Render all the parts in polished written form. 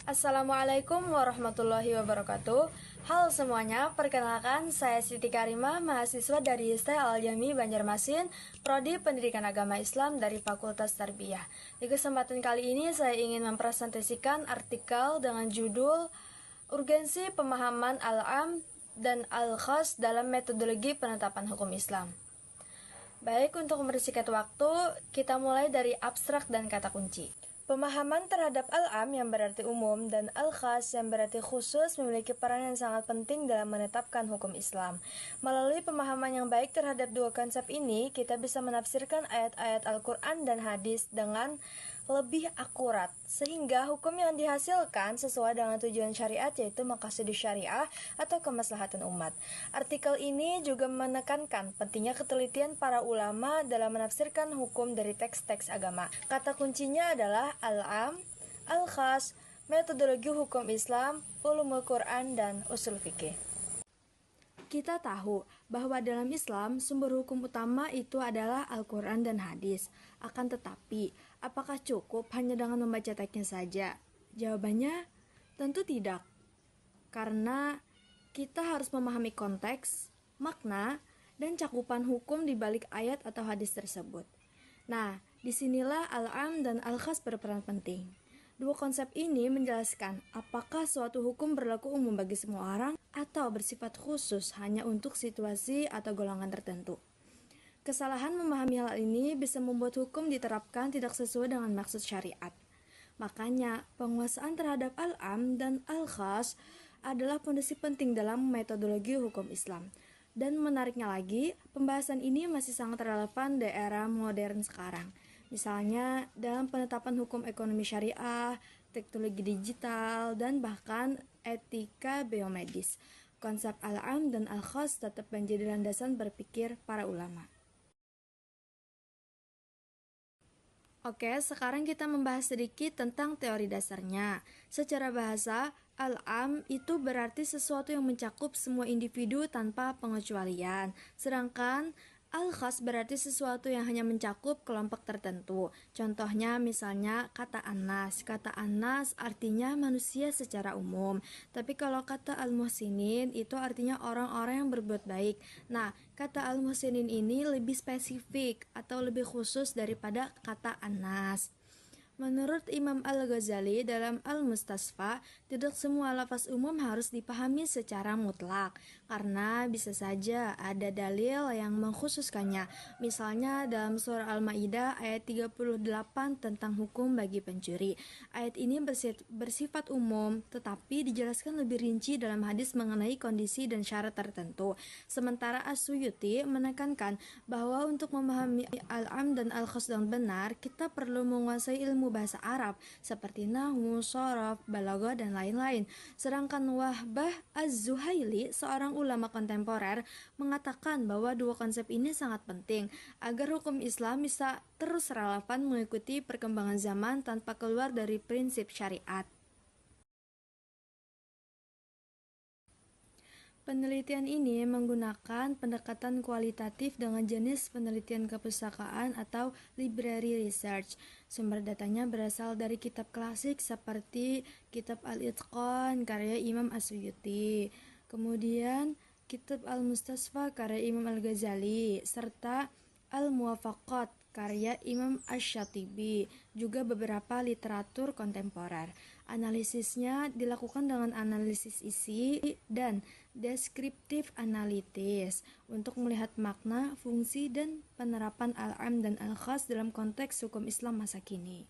Assalamualaikum warahmatullahi wabarakatuh. Halo semuanya, perkenalkan saya Siti Karimah, mahasiswa dari STE Al-Jami Banjarmasin, Prodi Pendidikan Agama Islam dari Fakultas Tarbiyah. Di kesempatan kali ini saya ingin mempresentasikan artikel dengan judul Urgensi Pemahaman Al-Am dan Al-Khas dalam Metodologi Penetapan Hukum Islam. Baik, untuk mempersingkat waktu, kita mulai dari abstrak dan kata kunci. Pemahaman terhadap al-am yang berarti umum dan al-khas yang berarti khusus memiliki peran yang sangat penting dalam menetapkan hukum Islam. Melalui pemahaman yang baik terhadap dua konsep ini, kita bisa menafsirkan ayat-ayat Al-Quran dan hadis dengan lebih akurat, sehingga hukum yang dihasilkan sesuai dengan tujuan syariat, yaitu maqasid syariah atau kemaslahatan umat. Artikel ini juga menekankan pentingnya ketelitian para ulama dalam menafsirkan hukum dari teks-teks agama. Kata kuncinya adalah al-am, al-khas, metodologi hukum Islam, ulumul Quran, dan usul fikih. Kita tahu bahwa dalam Islam sumber hukum utama itu adalah Al-Quran dan hadis. Akan tetapi, apakah cukup hanya dengan membaca teksnya saja? Jawabannya tentu tidak. Karena kita harus memahami konteks, makna, dan cakupan hukum di balik ayat atau hadis tersebut. Nah, disinilah al-am dan al-khas berperan penting. Dua konsep ini menjelaskan apakah suatu hukum berlaku umum bagi semua orang atau bersifat khusus hanya untuk situasi atau golongan tertentu. Kesalahan memahami hal ini bisa membuat hukum diterapkan tidak sesuai dengan maksud syariat. Makanya, penguasaan terhadap al-am dan al-khas adalah fondasi penting dalam metodologi hukum Islam. Dan menariknya lagi, pembahasan ini masih sangat relevan di era modern sekarang. Misalnya dalam penetapan hukum ekonomi syariah, teknologi digital, dan bahkan etika biomedis. Konsep al-am dan al-khas tetap menjadi landasan berpikir para ulama. Oke, sekarang kita membahas sedikit tentang teori dasarnya. Secara bahasa, al-am itu berarti sesuatu yang mencakup semua individu tanpa pengecualian. Sedangkan al-khas berarti sesuatu yang hanya mencakup kelompok tertentu. Contohnya misalnya kata anas. Kata anas artinya manusia secara umum. Tapi kalau kata al-muhsinin itu artinya orang-orang yang berbuat baik. Nah, kata al-muhsinin ini lebih spesifik atau lebih khusus daripada kata anas. Menurut Imam Al-Ghazali dalam Al-Mustasfa, tidak semua lafaz umum harus dipahami secara mutlak, karena bisa saja ada dalil yang mengkhususkannya. Misalnya dalam surah Al-Maidah ayat 38 tentang hukum bagi pencuri. Ayat ini bersifat umum, tetapi dijelaskan lebih rinci dalam hadis mengenai kondisi dan syarat tertentu. Sementara As-Suyuti menekankan bahwa untuk memahami al-am dan al-khas dengan benar, kita perlu menguasai ilmu bahasa Arab seperti nahwu, shoraf, balaghah, dan lain-lain. Sedangkan Wahbah Az-Zuhaili, seorang ulama kontemporer, mengatakan bahwa dua konsep ini sangat penting agar hukum Islam bisa terus relevan mengikuti perkembangan zaman tanpa keluar dari prinsip syariat. Penelitian ini menggunakan pendekatan kualitatif dengan jenis penelitian kepustakaan atau library research. Sumber datanya berasal dari kitab klasik seperti kitab Al-Itqan karya Imam As-Suyuti, kemudian kitab Al-Mustasfa karya Imam Al-Ghazali, serta Al-Muwafaqat karya Imam Asy-Syatibi, juga beberapa literatur kontemporer. Analisisnya dilakukan dengan analisis isi dan deskriptif analitis untuk melihat makna, fungsi, dan penerapan al-am dan al-khas dalam konteks hukum Islam masa kini.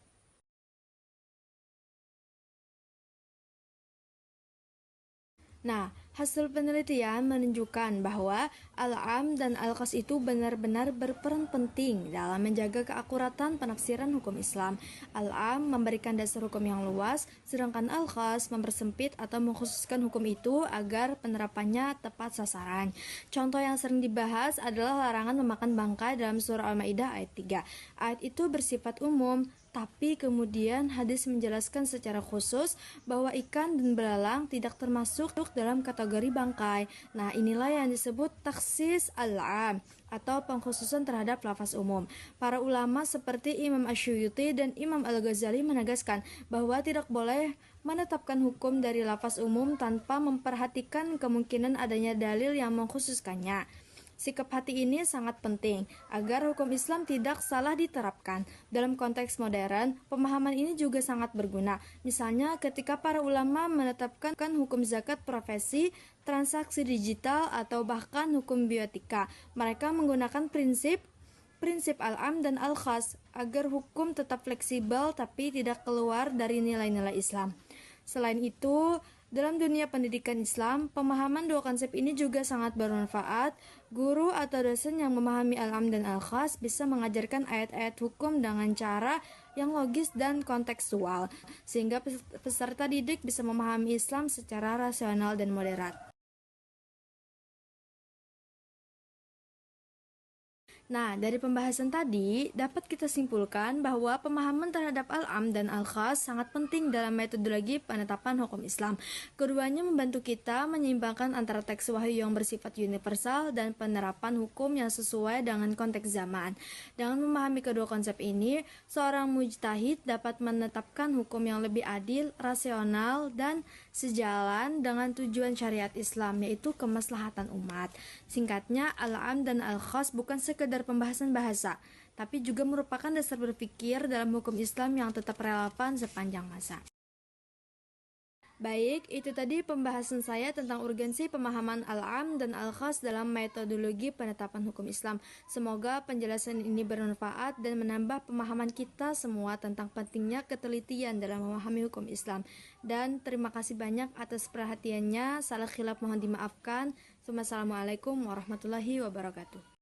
Nah, hasil penelitian menunjukkan bahwa al-am dan al-khas itu benar-benar berperan penting dalam menjaga keakuratan penafsiran hukum Islam. Al-am memberikan dasar hukum yang luas, sedangkan al-khas mempersempit atau mengkhususkan hukum itu agar penerapannya tepat sasaran. Contoh yang sering dibahas adalah larangan memakan bangkai dalam surah Al-Maidah ayat 3. Ayat itu bersifat umum, tapi kemudian hadis menjelaskan secara khusus bahwa ikan dan belalang tidak termasuk dalam kategori bangkai. Nah, inilah yang disebut taksis al-am atau pengkhususan terhadap lafaz umum. Para ulama seperti Imam Asyuyuti dan Imam Al-Ghazali menegaskan bahwa tidak boleh menetapkan hukum dari lafaz umum tanpa memperhatikan kemungkinan adanya dalil yang mengkhususkannya. Sikap hati ini sangat penting agar hukum Islam tidak salah diterapkan. Dalam konteks modern, pemahaman ini juga sangat berguna. Misalnya ketika para ulama menetapkan hukum zakat profesi, transaksi digital, atau bahkan hukum bioetika, mereka menggunakan prinsip al-am dan al-khas agar hukum tetap fleksibel tapi tidak keluar dari nilai-nilai Islam. Selain itu, dalam dunia pendidikan Islam, pemahaman dua konsep ini juga sangat bermanfaat. Guru atau dosen yang memahami al-am dan al-khas bisa mengajarkan ayat-ayat hukum dengan cara yang logis dan kontekstual, sehingga peserta didik bisa memahami Islam secara rasional dan moderat. Nah, dari pembahasan tadi, dapat kita simpulkan bahwa pemahaman terhadap al-am dan al-khas sangat penting dalam metodologi penetapan hukum Islam. Keduanya membantu kita menyeimbangkan antara teks wahyu yang bersifat universal dan penerapan hukum yang sesuai dengan konteks zaman. Dengan memahami kedua konsep ini, seorang mujtahid dapat menetapkan hukum yang lebih adil, rasional, dan sejalan dengan tujuan syariat Islam, yaitu kemaslahatan umat. Singkatnya, al-am dan al-khas bukan sekedar pembahasan bahasa, tapi juga merupakan dasar berpikir dalam hukum Islam yang tetap relevan sepanjang masa. Baik, itu tadi pembahasan saya tentang urgensi pemahaman al-am dan al-khas dalam metodologi penetapan hukum Islam. Semoga penjelasan ini bermanfaat dan menambah pemahaman kita semua tentang pentingnya ketelitian dalam memahami hukum Islam. Dan terima kasih banyak atas perhatiannya. Salah khilaf mohon dimaafkan. Wassalamualaikum warahmatullahi wabarakatuh.